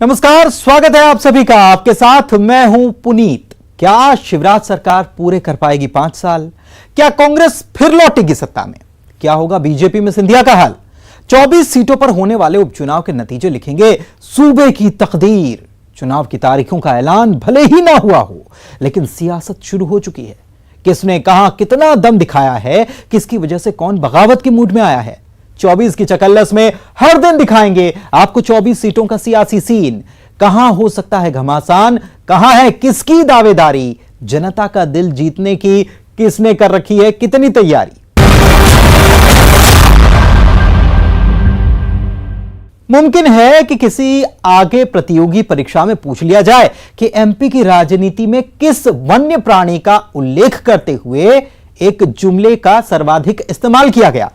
नमस्कार, स्वागत है आप सभी का। आपके साथ मैं हूं पुनीत। क्या शिवराज सरकार पूरे कर पाएगी 5 साल? क्या कांग्रेस फिर लौटेगी सत्ता में? क्या होगा बीजेपी में सिंधिया का हाल? 24 सीटों पर होने वाले उपचुनाव के नतीजे लिखेंगे सूबे की तकदीर। चुनाव की तारीखों का ऐलान भले ही ना हुआ हो, लेकिन सियासत शुरू हो चुकी है। किसने कहां कितना दम दिखाया है, किसकी वजह से कौन बगावत के मूड में आया है, 24 की चकल्लस में हर दिन दिखाएंगे आपको 24 सीटों का सियासी सीन। कहां हो सकता है घमासान, कहां है किसकी दावेदारी, जनता का दिल जीतने की किसने कर रखी है कितनी तैयारी। मुमकिन है कि किसी आगे प्रतियोगी परीक्षा में पूछ लिया जाए कि एमपी की राजनीति में किस वन्य प्राणी का उल्लेख करते हुए एक जुमले का सर्वाधिक इस्तेमाल किया गया,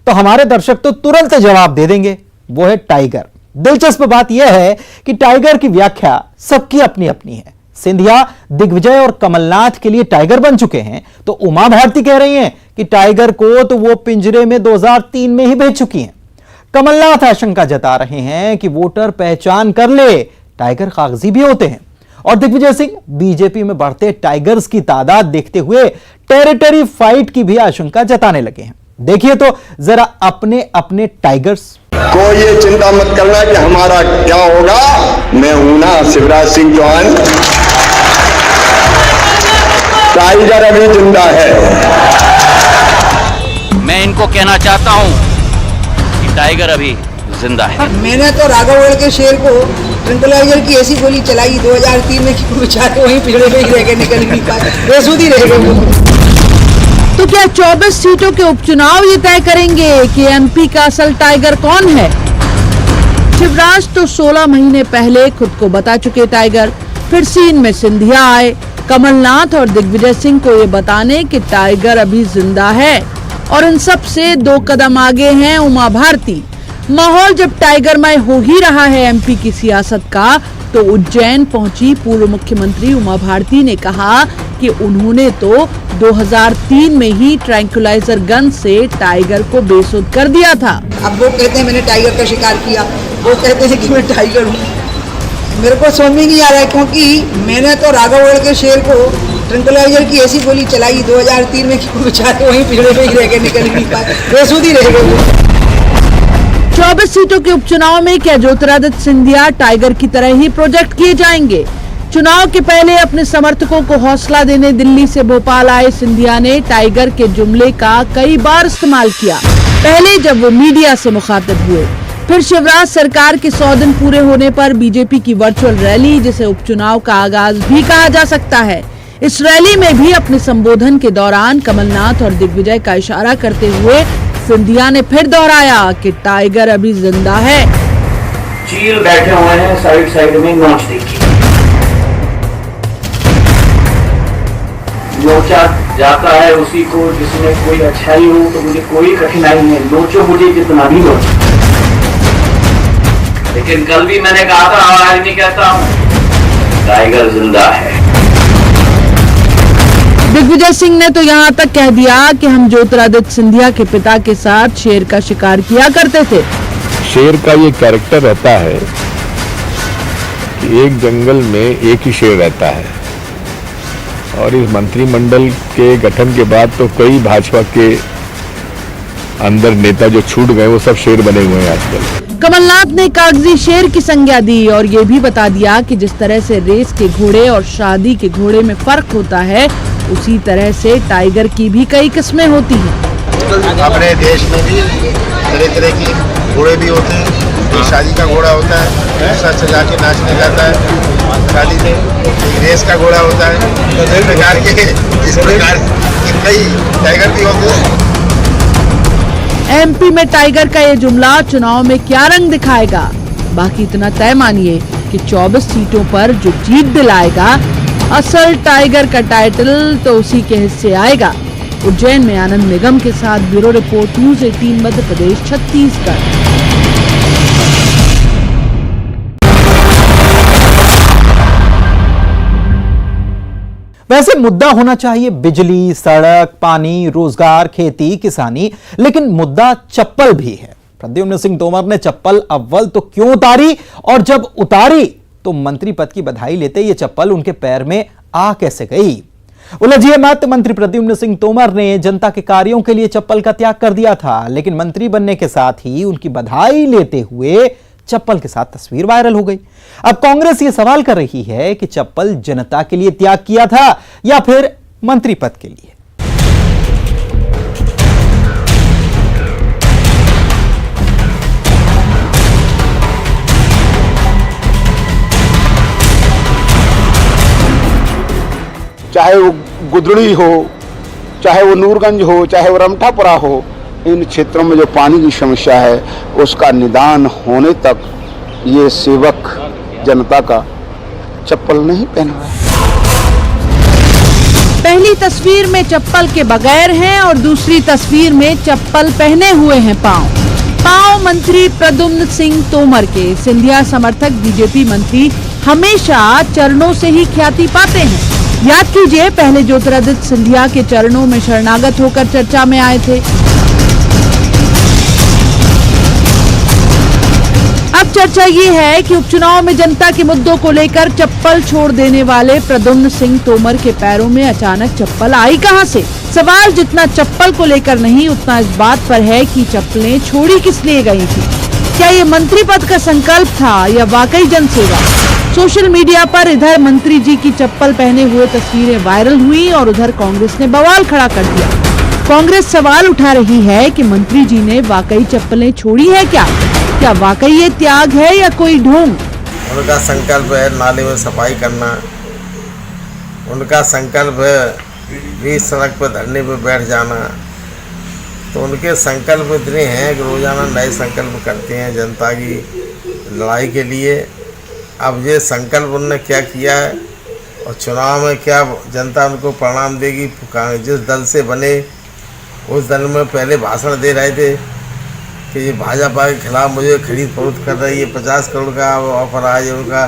तो हमारे दर्शक तो तुरंत जवाब दे देंगे, वो है टाइगर। दिलचस्प बात यह है कि टाइगर की व्याख्या सबकी अपनी अपनी है। सिंधिया दिग्विजय और कमलनाथ के लिए टाइगर बन चुके हैं, तो उमा भारती कह रही हैं कि टाइगर को तो वो पिंजरे में 2003 में ही भेज चुकी हैं। कमलनाथ आशंका जता रहे हैं कि वोटर पहचान कर ले, टाइगर कागजी भी होते हैं। और दिग्विजय सिंह बीजेपी में बढ़ते टाइगर्स की तादाद देखते हुए टेरिटरी फाइट की भी आशंका जताने लगे हैं। देखिए तो जरा अपने अपने टाइगर्स। कोई ये चिंता मत करना कि हमारा क्या होगा, मैं हूं ना शिवराज सिंह चौहान, टाइगर अभी जिंदा है। मैं इनको कहना चाहता हूं कि टाइगर अभी जिंदा है। मैंने तो राघव के शेर को ट्रंकुलाइजर की ऐसी गोली चलाई 2003 में कि बेचारे वहीं पिछड़े में ही रह गए, निकल नहीं पाए, बेसुध ही रह गए। तो क्या 24 सीटों के उपचुनाव ये तय करेंगे कि एमपी का असल टाइगर कौन है? शिवराज तो 16 महीने पहले खुद को बता चुके टाइगर, फिर सीन में सिंधिया आए, कमलनाथ और दिग्विजय सिंह को ये बताने कि टाइगर अभी जिंदा है। और इन सब से 2 कदम आगे हैं उमा भारती। माहौल जब टाइगरमय हो ही रहा है एमपी की सियासत का, तो उज्जैन पहुंची पूर्व मुख्यमंत्री उमा भारती ने कहा कि उन्होंने तो 2003 में ही ट्रैंकुलाइजर गन से टाइगर को बेसुध कर दिया था। अब वो कहते हैं मैंने टाइगर का शिकार किया, वो कहते हैं कि मैं टाइगर हूँ। मेरे को समझ नहीं आ रहा है, क्योंकि मैंने तो राघव के शेर को ट्रंकुलाइजर की ऐसी गोली चलाई 2003 में कि बेचारे वहीं पिछड़े में ही रह गए, निकल नहीं पाए, बेसुध ही रह गए। 24 सीटों के उपचुनाव में क्या ज्योतिरादित्य सिंधिया टाइगर की तरह ही प्रोजेक्ट किए जाएंगे? चुनाव के पहले अपने समर्थकों को हौसला देने दिल्ली से भोपाल आए सिंधिया ने टाइगर के जुमले का कई बार इस्तेमाल किया। पहले जब वो मीडिया से मुखातिब हुए, फिर शिवराज सरकार के 100 दिन पूरे होने पर बीजेपी की वर्चुअल रैली, जिसे उपचुनाव का आगाज भी कहा जा सकता है। इस रैली में भी अपने संबोधन के दौरान कमलनाथ और दिग्विजय का इशारा करते हुए सिंधिया ने फिर दोहराया कि टाइगर अभी जिंदा है। चील बैठे हुए हैं साइड साइड में, नोच देखिए, नोचा जाता है उसी को जिसमें कोई अच्छाई हो, तो मुझे कोई कठिनाई नहीं, नोचो मुझे जितना भी नोचो। लेकिन कल भी मैंने कहा था, आज नहीं कहता हूं, टाइगर जिंदा है। दिग्विजय सिंह ने तो यहाँ तक कह दिया कि हम ज्योतिरादित्य सिंधिया के पिता के साथ शेर का शिकार किया करते थे। शेर का ये कैरेक्टर रहता है कि एक जंगल में एक ही शेर रहता है, और इस मंत्रिमंडल के गठन के बाद तो कई भाजपा के अंदर नेता जो छूट गए वो सब शेर बने हुए हैं आजकल। कमलनाथ ने कागजी शेर की संज्ञा दी और ये भी बता दिया कि जिस तरह से रेस के घोड़े और शादी के घोड़े में फर्क होता है, उसी तरह से टाइगर की भी कई किस्में होती हैं। अपने देश में भी तरह तरह के घोड़े भी होते हैं। एक शादी का घोड़ा होता है, दूसरा सजा के नाचने जाता है शादी में, एक रेस का घोड़ा होता है। तो इस प्रकार के कई टाइगर भी होते हैं। एमपी में टाइगर का ये जुमला चुनाव में क्या रंग दिखाएगा? बाकी इतना तय मानिए कि 24 सीटों पर जो जीत दिलाएगा, असल टाइगर का टाइटल तो उसी के हिस्से आएगा। उज्जैन में आनंद निगम के साथ bureau report, news 18 Madhya Pradesh, Chhattisgarh. वैसे मुद्दा होना चाहिए बिजली, सड़क, पानी, रोजगार, खेती, किसानी, लेकिन मुद्दा चप्पल भी है। प्रद्युम्न सिंह तोमर ने चप्पल अव्वल तो क्यों उतारी, और जब उतारी तो मंत्री पद की बधाई लेते ये चप्पल उनके पैर में आ कैसे गई? उलझिए मत। मंत्री प्रद्युम्न सिंह तोमर ने जनता के कार्यों के लिए चप्पल का त्याग कर दिया था, लेकिन मंत्री बनने के साथ ही उनकी बधाई लेते हुए चप्पल के साथ तस्वीर वायरल हो गई। अब कांग्रेस ये सवाल कर रही है कि चप्पल जनता के लिए त्याग किया था या फिर मंत्री पद के लिए। चाहे वो गुदड़ी हो, चाहे वो नूरगंज हो, चाहे वो रमठापुरा हो, इन क्षेत्रों में जो पानी की समस्या है उसका निदान होने तक ये सेवक जनता का चप्पल नहीं पहन रहा है। पहली तस्वीर में चप्पल के बगैर हैं और दूसरी तस्वीर में चप्पल पहने हुए हैं पांव मंत्री प्रद्युम्न सिंह तोमर के। सिंधिया समर्थक बीजेपी मंत्री हमेशा चरणों से ही ख्याति पाते हैं। याद कीजिए, पहले ज्योतिरादित्य सिंधिया के चरणों में शरणागत होकर चर्चा में आए थे। अब चर्चा ये है कि उपचुनाव में जनता के मुद्दों को लेकर चप्पल छोड़ देने वाले प्रद्युम्न सिंह तोमर के पैरों में अचानक चप्पल आई कहां से? सवाल जितना चप्पल को लेकर नहीं, उतना इस बात पर है कि चप्पलें छोड़ी किस लिए गई थी। क्या ये मंत्री पद का संकल्प था या वाकई जनसेवा? सोशल मीडिया पर इधर मंत्री जी की चप्पल पहने हुए तस्वीरें वायरल हुई और उधर कांग्रेस ने बवाल खड़ा कर दिया। कांग्रेस सवाल उठा रही है कि मंत्री जी ने वाकई चप्पलें छोड़ी है क्या वाकई ये त्याग है या कोई ढोंग? उनका संकल्प है नाले में सफाई करना, उनका संकल्प है बीच सड़क पर धरने पर बैठ जाना। तो उनके संकल्प इतने हैं कि रोजाना नए संकल्प करते हैं जनता की लड़ाई के लिए। अब ये संकल्प उन्होंने क्या किया है और चुनाव में क्या जनता उनको परिणाम देगी। जिस दल से बने उस दल में पहले भाषण दे रहे थे कि ये भाजपा के खिलाफ मुझे खरीद फरोख्त कर रही है, 50 करोड़ का ऑफर आज उनका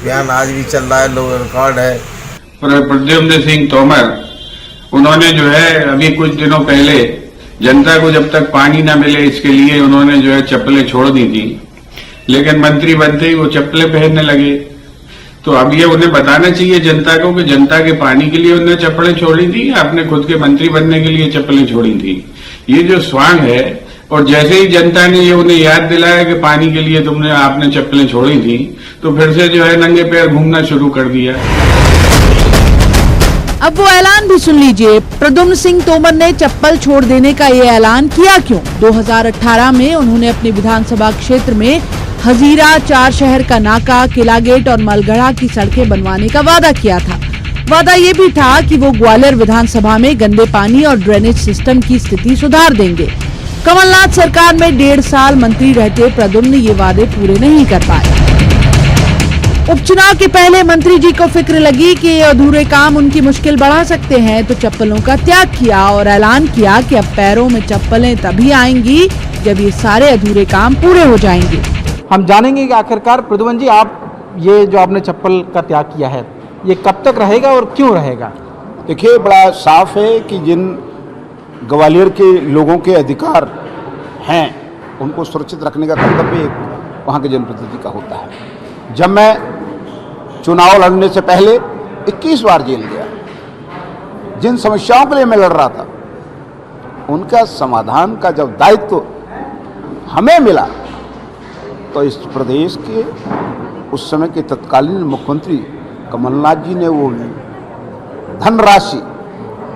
बयान आज भी चल रहा है, लोग रिकॉर्ड है। प्रद्युम्न सिंह तोमर उन्होंने जो है अभी कुछ दिनों पहले जनता को जब तक पानी ना मिले इसके लिए उन्होंने जो है चप्पलें छोड़ दी थी, लेकिन मंत्री बनते ही वो चप्पलें पहनने लगे। तो अब ये उन्हें बताना चाहिए जनता को कि जनता के पानी के लिए उन्होंने चप्पलें छोड़ी थी या अपने खुद के मंत्री बनने के लिए चप्पलें छोड़ी थी। ये जो स्वांग है, और जैसे ही जनता ने ये उन्हें याद दिलाया कि पानी के लिए आपने चप्पलें छोड़ी थी, तो फिर से जो है नंगे पैर घूमना शुरू कर दिया। अब वो ऐलान भी सुन लीजिए। प्रद्युम्न सिंह तोमर ने चप्पल छोड़ देने का ये ऐलान किया क्यों? 2018 में उन्होंने अपने विधानसभा क्षेत्र में हजीरा, 4 शहर का नाका, किला गेट और मलगढ़ा की सड़कें बनवाने का वादा किया था। वादा ये भी था कि वो ग्वालियर विधानसभा में गंदे पानी और ड्रेनेज सिस्टम की स्थिति सुधार देंगे। कमलनाथ सरकार में 1.5 साल मंत्री रहते प्रद्युम्न ये वादे पूरे नहीं कर पाए। उपचुनाव के पहले मंत्री जी को फिक्र लगी कि ये अधूरे काम उनकी मुश्किल बढ़ा सकते हैं, तो चप्पलों का त्याग किया और ऐलान किया कि अब पैरों में चप्पलें तभी आएंगी जब ये सारे अधूरे काम पूरे हो जाएंगे। हम जानेंगे कि आखिरकार प्रद्युम्न जी, आप ये जो आपने चप्पल का त्याग किया है ये कब तक रहेगा और क्यों रहेगा? देखिए, बड़ा साफ है कि जिन ग्वालियर के लोगों के अधिकार हैं उनको सुरक्षित रखने का कर्तव्य वहाँ के जनप्रतिनिधि का होता है। जब मैं चुनाव लड़ने से पहले 21 बार जेल गया, जिन समस्याओं के लिए मैं लड़ रहा था उनका समाधान का जब दायित्व हमें मिला तो इस प्रदेश के उस समय के तत्कालीन मुख्यमंत्री कमलनाथ जी ने वो धनराशि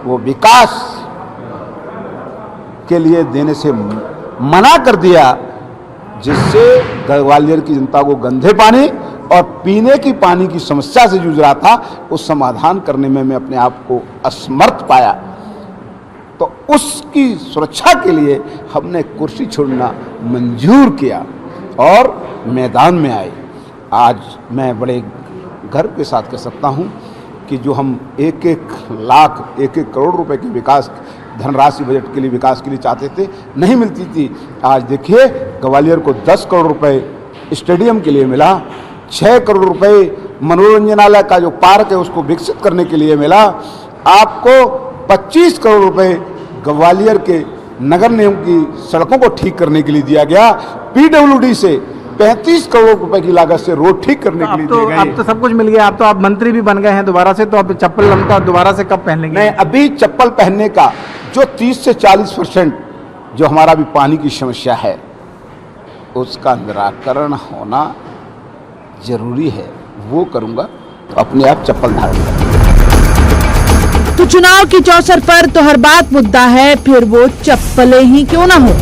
वो विकास के लिए देने से मना कर दिया, जिससे ग्वालियर की जनता को गंदे पानी और पीने की पानी की समस्या से जूझ रहा था, उस समाधान करने में मैं अपने आप को असमर्थ पाया। तो उसकी सुरक्षा के लिए हमने कुर्सी छोड़ना मंजूर किया और मैदान में आए। आज मैं बड़े गर्व के साथ कह सकता हूं कि जो हम 1-1 लाख 1-1 करोड़ रुपए की विकास धनराशि बजट के लिए विकास के लिए चाहते थे, नहीं मिलती थी। आज देखिए, ग्वालियर को 10 करोड़ रुपए स्टेडियम के लिए मिला, 6 करोड़ रुपए मनोरंजनालय का जो पार्क है उसको विकसित करने के लिए मिला, आपको 25 करोड़ रुपए ग्वालियर के नगर निगम की सड़कों को ठीक करने के लिए दिया गया, पीडब्ल्यूडी से 35 करोड़ रुपए की लागत से रोड ठीक करने के लिए दिए गए। अब तो सब कुछ मिल गया, अब तो आप मंत्री भी बन गए हैं दोबारा से, तो अब चप्पल लमका दोबारा से कब पहन लेंगे? नहीं, अभी चप्पल पहनने का जो 30 से 40% जो हमारा भी पानी की समस्या है उसका निराकरण होना जरूरी है, वो करूंगा तो अपने आप चप्पल धारण करूंगा। तो चुनाव की चौसर पर तो हर बात मुद्दा है, फिर वो चप्पलें ही क्यों ना हो।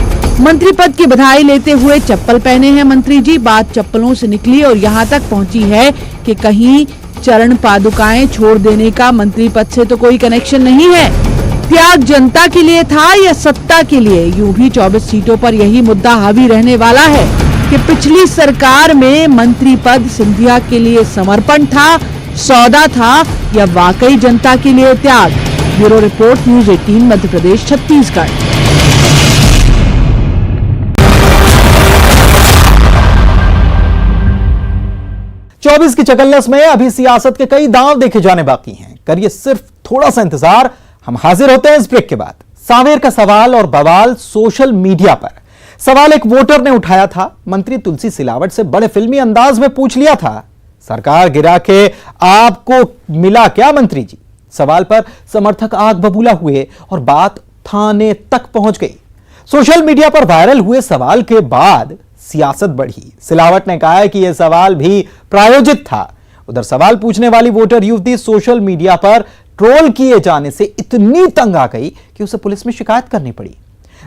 मंत्री पद की बधाई लेते हुए चप्पल पहने हैं मंत्री जी। बात चप्पलों से निकली और यहाँ तक पहुँची है कि कहीं चरण पादुकाएं छोड़ देने का मंत्री पद से तो कोई कनेक्शन नहीं है। त्याग जनता के लिए था या सत्ता के लिए? यूं भी 24 सीटों पर यही मुद्दा हावी रहने वाला है कि पिछली सरकार में मंत्री पद सिंधिया के लिए समर्पण था, सौदा था या वाकई जनता के लिए त्याग। Bureau report, news 18 Madhya Pradesh Chhattisgarh. चौबीस की चकल्लस में अभी सियासत के कई दांव देखे जाने बाकी हैं। करिए सिर्फ थोड़ा सा इंतजार, हम हाजिर होते हैं इस ब्रेक के बाद। सांवेर का सवाल और बवाल सोशल मीडिया पर। सवाल एक वोटर ने उठाया था, मंत्री तुलसी सिलावट से बड़े फिल्मी अंदाज में पूछ लिया था, सरकार गिरा के आपको मिला क्या मंत्री जी? सवाल पर समर्थक आग बबूला हुए और बात थाने तक पहुंच गई। सोशल मीडिया पर वायरल हुए सवाल के बाद सियासत बढ़ी। सिलावट ने कहा है कि यह सवाल भी प्रायोजित था। उधर सवाल पूछने वाली वोटर युवती सोशल मीडिया पर ट्रोल किए जाने से इतनी तंग आ गई कि उसे पुलिस में शिकायत करनी पड़ी।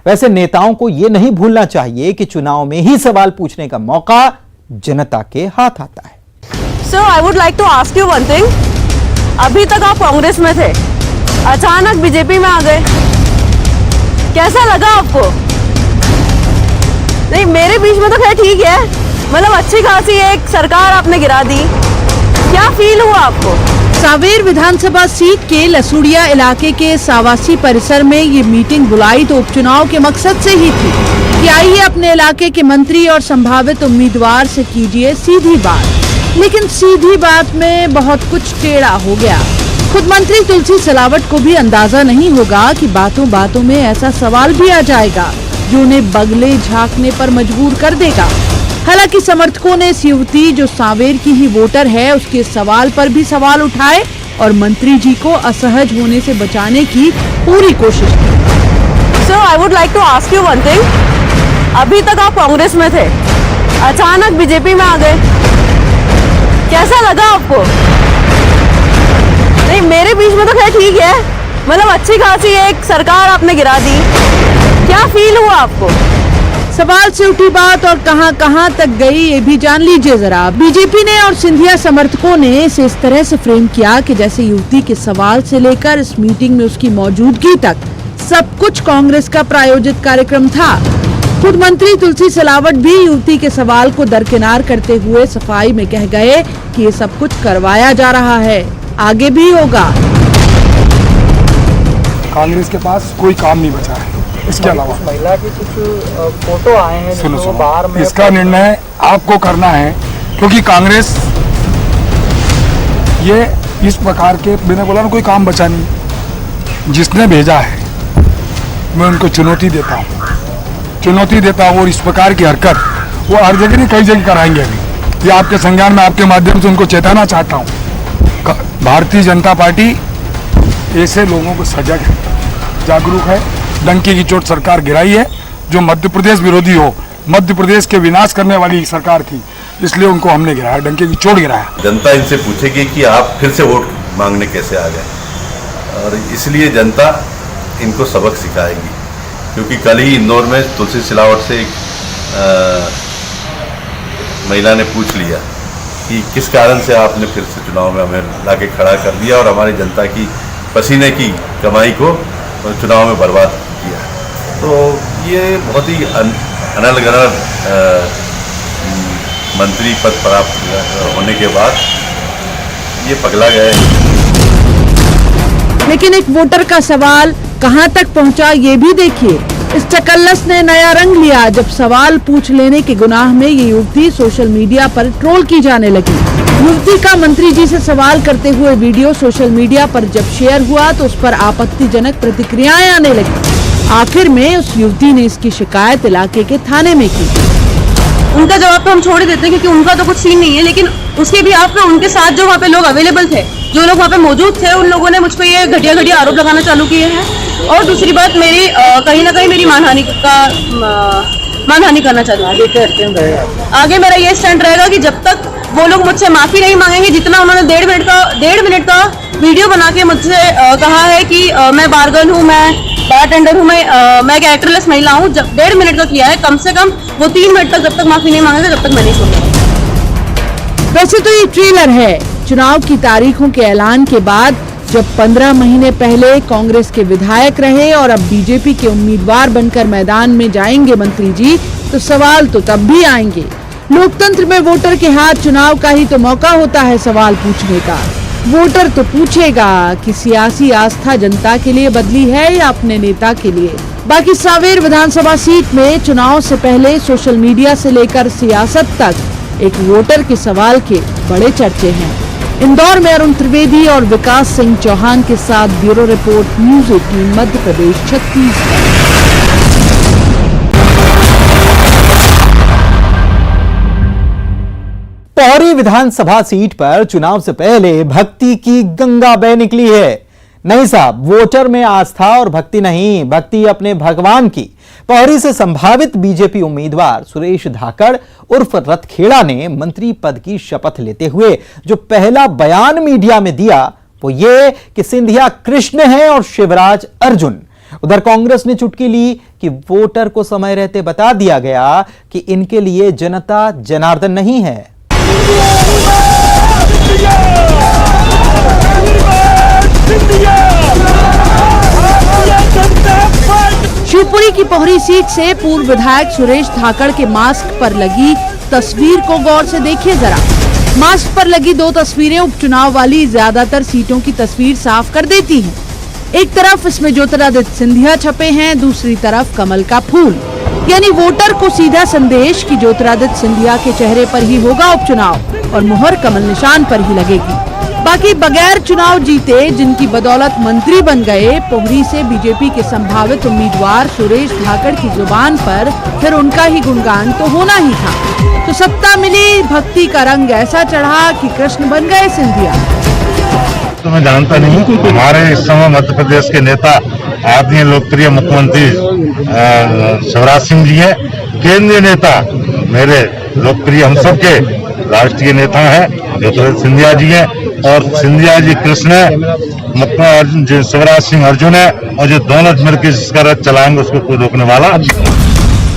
वैसे नेताओं को यह नहीं भूलना चाहिए कि चुनाव में ही सवाल पूछने का मौका जनता के हाथ आता है। Sir, I would like to ask you one thing. अभी तक आप कांग्रेस में थे, अचानक बीजेपी में आ गए, कैसा लगा आपको? नहीं, मेरे बीच में तो खैर ठीक है, मतलब अच्छी खासी एक सरकार आपने गिरा दी, क्या फील हुआ आपको? सांवेर विधानसभा सीट के लसुड़िया इलाके के सावासी परिसर में ये मीटिंग बुलाई तो उपचुनाव के मकसद से ही थी कि आइए अपने इलाके के मंत्री और संभावित उम्मीदवार से कीजिए सीधी बात। लेकिन सीधी बात में बहुत कुछ टेढ़ा हो गया। खुद मंत्री तुलसी सिलावट को भी अंदाजा नहीं होगा कि बातों बातों में ऐसा सवाल भी आ जाएगा जो उन्हें बगले झांकने पर मजबूर कर देगा। हालांकि समर्थकों ने इस युवती जो सांवेर की ही वोटर है उसके सवाल पर भी सवाल उठाए और मंत्री जी को असहज होने से बचाने की पूरी कोशिश की। Sir, I would like to ask you one thing. अभी तक आप कांग्रेस में थे, अचानक बीजेपी में आ गए, कैसा लगा आपको? नहीं, मेरे बीच में तो खैर ठीक है, मतलब अच्छी खासी एक सरकार आपने गिरा दी, क्या फील हुआ आपको? सवाल से उठी बात और कहां तक गई ये भी जान लीजिए जरा। बीजेपी ने और सिंधिया समर्थकों ने इसे इस तरह से फ्रेम किया कि जैसे युवती के सवाल से लेकर इस मीटिंग में उसकी मौजूदगी तक सब कुछ कांग्रेस का प्रायोजित कार्यक्रम था। खुद मंत्री तुलसी सिलावट भी युवती के सवाल को दरकिनार करते हुए सफाई में कह गए कि ये सब कुछ करवाया जा रहा है, आगे भी होगा। कांग्रेस के पास कोई काम नहीं बचा है। इसके अलावा महिला के कुछ फोटो आए हैं, सुनो बार में इसका निर्णय आपको करना है, क्योंकि कांग्रेस ये इस प्रकार के मैंने बोला ना कोई काम बचा नहीं। जिसने भेजा है मैं उनको चुनौती देता हूँ और इस प्रकार की हरकत वो हर जगह नहीं कई जगह कराएंगे। अभी ये आपके संज्ञान में आपके माध्यम से उनको चेताना चाहता हूँ। भारतीय जनता पार्टी ऐसे लोगों को सजग है, जागरूक है। डंके की चोट सरकार गिराई है जो मध्य प्रदेश विरोधी हो, मध्य प्रदेश के विनाश करने वाली सरकार थी, इसलिए उनको हमने गिराया, डंके की चोट गिराया। जनता इनसे पूछेगी कि आप फिर से वोट मांगने कैसे आ गए, और इसलिए जनता इनको सबक सिखाएगी। क्योंकि कल ही इंदौर में तुलसी सिलावट से एक महिला ने पूछ लिया कि किस कारण से आपने फिर से चुनाव में हमें लाके खड़ा कर दिया और हमारी जनता की पसीने की कमाई को चुनाव में बर्बाद किया। तो ये बहुत ही अनल गनल मंत्री पद प्राप्त होने के बाद ये पगला गए। लेकिन एक वोटर का सवाल कहां तक पहुंचा ये भी देखिए। इस चकल्लस ने नया रंग लिया जब सवाल पूछ लेने के गुनाह में ये युवती सोशल मीडिया पर ट्रोल की जाने लगी। युवती का मंत्री जी से सवाल करते हुए वीडियो सोशल मीडिया पर जब शेयर हुआ तो उस पर आपत्तिजनक प्रतिक्रियाएं आने लगी। आखिर में उस युवती ने इसकी शिकायत इलाके के थाने में की। उनका जवाब तो हम छोड़ ही देते हैं क्योंकि उनका तो कुछ सीन नहीं है, लेकिन उसके भी आप उनके साथ जो वहाँ पे लोग अवेलेबल थे, जो लोग वहाँ पे मौजूद थे, उन लोगों ने मुझ पर ये घटिया आरोप लगाना चालू किए हैं। और दूसरी बात, मेरी कहीं ना कहीं मेरी मानहानि करना चालू आगे मेरा ये स्टैंड रहेगा कि जब तक वो लोग मुझसे माफी नहीं मांगेंगे, जितना उन्होंने 1.5 मिनट का वीडियो बना के मुझसे कहा है कि मैं बारगर्ल हूँ, मैं बारटेंडर हूँ, मैं एक एक्टरलेस महिला हूँ, जब 1.5 मिनट का किया है, कम से कम वो 3 मिनट तक जब तक माफी नहीं मांगेंगे तब तक मैं नहीं सुनूंगा। वैसे तो ये ट्रेलर है। चुनाव की तारीखों के ऐलान के बाद जब 15 महीने पहले कांग्रेस के विधायक रहे और अब बीजेपी के उम्मीदवार बनकर मैदान में जाएंगे मंत्री जी, तो सवाल तो तब भी आएंगे। लोकतंत्र में वोटर के हाथ चुनाव का ही तो मौका होता है सवाल पूछने का। वोटर तो पूछेगा कि सियासी आस्था जनता के लिए बदली है या अपने नेता के लिए। बाकी सांवेर विधानसभा सीट में चुनाव से पहले सोशल मीडिया से लेकर सियासत तक एक वोटर के सवाल के बड़े चर्चे हैं। इंदौर में अरुण त्रिवेदी और विकास सिंह चौहान के साथ bureau report, news 18 Madhya Pradesh, Chhattisgarh. Pauri विधानसभा सीट पर चुनाव से पहले भक्ति की गंगा बह निकली है। नहीं साहब, वोटर में आस्था और भक्ति नहीं, भक्ति अपने भगवान की। पौड़ी से संभावित बीजेपी उम्मीदवार सुरेश धाकड़ उर्फ रथखेड़ा ने मंत्री पद की शपथ लेते हुए जो पहला बयान मीडिया में दिया वो ये कि सिंधिया कृष्ण है और शिवराज अर्जुन। उधर कांग्रेस ने चुटकी ली कि वोटर को समय रहते बता दिया गया कि इनके लिए जनता जनार्दन नहीं है। शिवपुरी की पोहरी सीट से पूर्व विधायक सुरेश धाकड़ के मास्क पर लगी तस्वीर को गौर से देखिए जरा। मास्क पर लगी 2 तस्वीरें उपचुनाव वाली ज्यादातर सीटों की तस्वीर साफ कर देती हैं। एक तरफ इसमें ज्योतिरादित्य सिंधिया छपे हैं, दूसरी तरफ कमल का फूल, यानी वोटर को सीधा संदेश कि ज्योतिरादित्य सिंधिया के चेहरे पर ही होगा उपचुनाव और मुहर कमल निशान पर ही लगेगी। बाकी बगैर चुनाव जीते जिनकी बदौलत मंत्री बन गए, पोहरी से बीजेपी के संभावित उम्मीदवार सुरेश धाकड़ की जुबान पर फिर उनका ही गुणगान तो होना ही था। तो सत्ता मिली, भक्ति का रंग ऐसा चढ़ा कि कृष्ण बन गए सिंधिया। तो मैं जानता नहीं, हमारे इस समय मध्य प्रदेश के नेता आदरणीय लोकप्रिय मुख्यमंत्री शिवराज सिंह जी है। केंद्रीय नेता मेरे लोकप्रिय हम सबके राष्ट्रीय नेता है ज्योतिरादित्य सिंधिया जी है, और सिंधिया जी कृष्ण है, शिवराज सिंह अर्जुन है, और जो दोनों मिलकर जिसका रथ चलाएंगे उसको कोई रोकने वाला।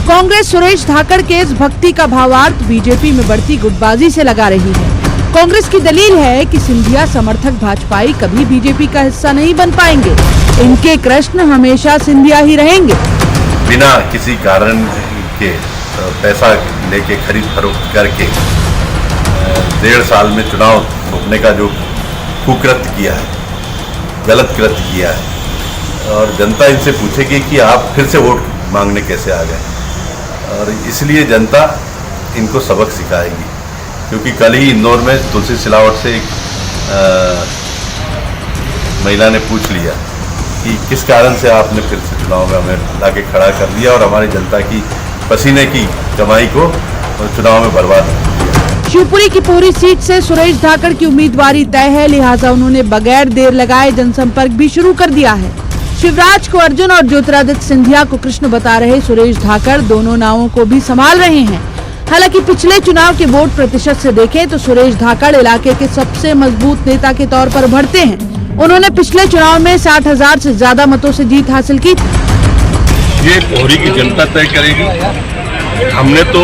कांग्रेस सुरेश धाकड़ के इस भक्ति का भावार्थ बीजेपी में बढ़ती गुटबाजी से लगा रही है। कांग्रेस की दलील है कि सिंधिया समर्थक भाजपाई कभी बीजेपी का हिस्सा नहीं बन पाएंगे, इनके कृष्ण हमेशा सिंधिया ही रहेंगे। बिना किसी कारण के पैसा लेके खरीद फरोख्त करके 1.5 साल में चुनाव रोकने का जो कुकृत्य किया है, गलत कृत्य किया है, और जनता इनसे पूछेगी कि आप फिर से वोट मांगने कैसे आ गए, और इसलिए जनता इनको सबक सिखाएगी। क्योंकि कल ही इंदौर में तुलसी सिलावट से एक महिला ने पूछ लिया कि किस कारण से आपने फिर से चुनाव में हमें लाके खड़ा कर दिया और हमारी जनता की पसीने की कमाई को चुनाव में बर्बाद किया। शिवपुरी की पोहरी सीट से सुरेश धाकड़ की उम्मीदवारी तय है, लिहाजा उन्होंने बगैर देर लगाए जनसंपर्क भी शुरू कर दिया है। शिवराज को अर्जुन और ज्योतिरादित्य सिंधिया को कृष्ण बता रहे सुरेश धाकड़ दोनों नावों को भी संभाल रहे हैं। हालांकि पिछले चुनाव के वोट प्रतिशत से देखें तो सुरेश धाकड़ इलाके के सबसे मजबूत नेता के तौर पर उभरते हैं। उन्होंने पिछले चुनाव में 60,000 से ज्यादा मतों से जीत हासिल की। ये पोहरी की जनता तय करेगी। हमने तो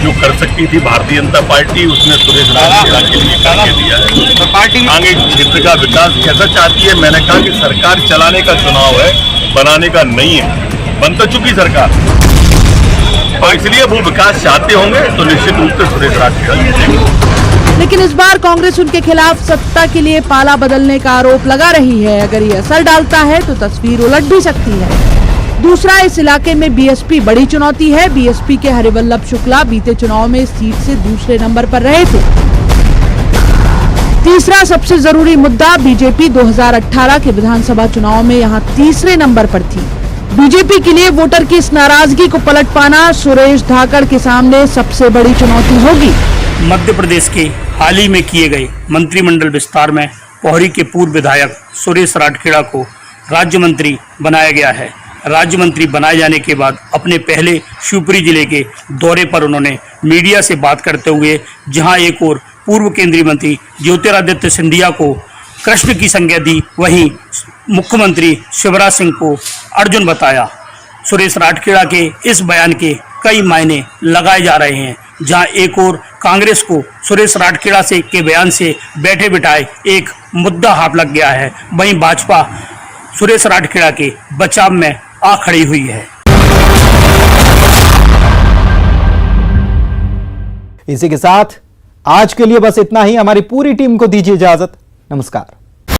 जो कर सकती थी भारतीय जनता पार्टी, उसने सुरेश धाकड़ के लिए करके दिया है। पार्टी आगे क्षेत्र का विकास कैसा चाहती है, मैंने कहा कि सरकार चलाने का चुनाव है, बनाने का नहीं है। बन तो चुकी सरकार, और इसलिए वो विकास चाहते होंगे तो निश्चित रूप से सुरेश धाकड़। लेकिन इस बार कांग्रेस उनके खिलाफ सत्ता के लिए पाला बदलने का आरोप लगा रही है। अगर ये असर डालता है तो तस्वीर उलट भी सकती है। दूसरा, इस इलाके में बीएसपी बड़ी चुनौती है। बीएसपी के हरिवल्लभ शुक्ला बीते चुनाव में इस सीट से दूसरे नंबर पर रहे थे। तीसरा सबसे जरूरी मुद्दा, बीजेपी 2018 के विधानसभा चुनाव में यहां तीसरे नंबर पर थी। बीजेपी के लिए वोटर की इस नाराजगी को पलट पाना सुरेश धाकड़ के सामने सबसे बड़ी चुनौती होगी। मध्य प्रदेश के हाल ही में किए गए मंत्रिमंडल विस्तार में पोहरी के पूर्व विधायक सुरेश राठखेड़ा को राज्य मंत्री बनाया गया है। राज्य मंत्री बनाए जाने के बाद अपने पहले शिवपुरी जिले के दौरे पर उन्होंने मीडिया से बात करते हुए जहां एक और पूर्व केंद्रीय मंत्री ज्योतिरादित्य सिंधिया को कृष्ण की संज्ञा दी, वहीं मुख्यमंत्री शिवराज सिंह को अर्जुन बताया। सुरेश राठखेड़ा के इस बयान के कई मायने लगाए जा रहे हैं, जहां एक और कांग्रेस को सुरेश राठखेड़ा से के बयान से बैठे बिठाए एक मुद्दा हाथ लग गया है, वहीं भाजपा सुरेश राठखेड़ा के बचाव में आ खड़ी हुई है। इसी के साथ आज के लिए बस इतना ही। हमारी पूरी टीम को दीजिए इजाजत। नमस्कार।